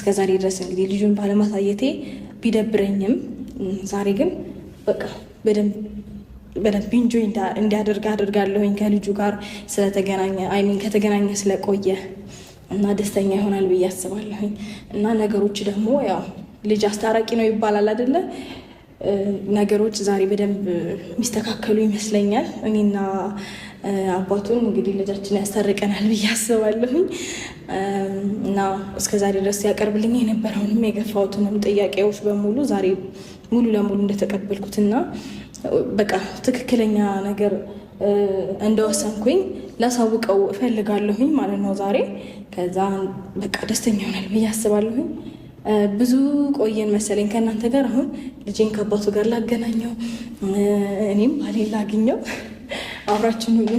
እስከዛሬ ድረስ እንግዲህ ልጁን ባለማሳየቴ ቢደብረኝም ዛሬ ግን በቃ በደንብ ኢንጆይ እንዲያደርግ አድርጋለሁኝ ከልጁ ጋር ስለተገናኘ ከተገናኘ ስለቆየ እና ደስተኛ ይሆናል ብዬ አስባለሁኝ። እና ነገሮች ደግሞ ያው ልጅ አስታራቂ ነው ይባላል አይደለ? ነገሮች ዛሬ በደንብ የሚስተካከሉ ይመስለኛል። እኔና አባቱን እንግዲህ ልጃችን ያስታርቀናል ብዬ አስባለሁኝ። እና እስከዛሬ ድረስ ያቀርብልኝ የነበረውንም የገፋሁትንም ጥያቄዎች በሙሉ ዛሬ ሙሉ ለሙሉ እንደተቀበልኩትና በቃ ትክክለኛ ነገር እንደወሰንኩኝ ላሳውቀው እፈልጋለሁኝ ማለት ነው ዛሬ። ከዛ በቃ ደስተኛ ይሆናል ብዬ አስባለሁኝ። ብዙ ቆየን መሰለኝ ከእናንተ ጋር። አሁን ልጄን ከአባቱ ጋር ላገናኘው፣ እኔም ባሌን ላግኘው። አብራችን ሁሉ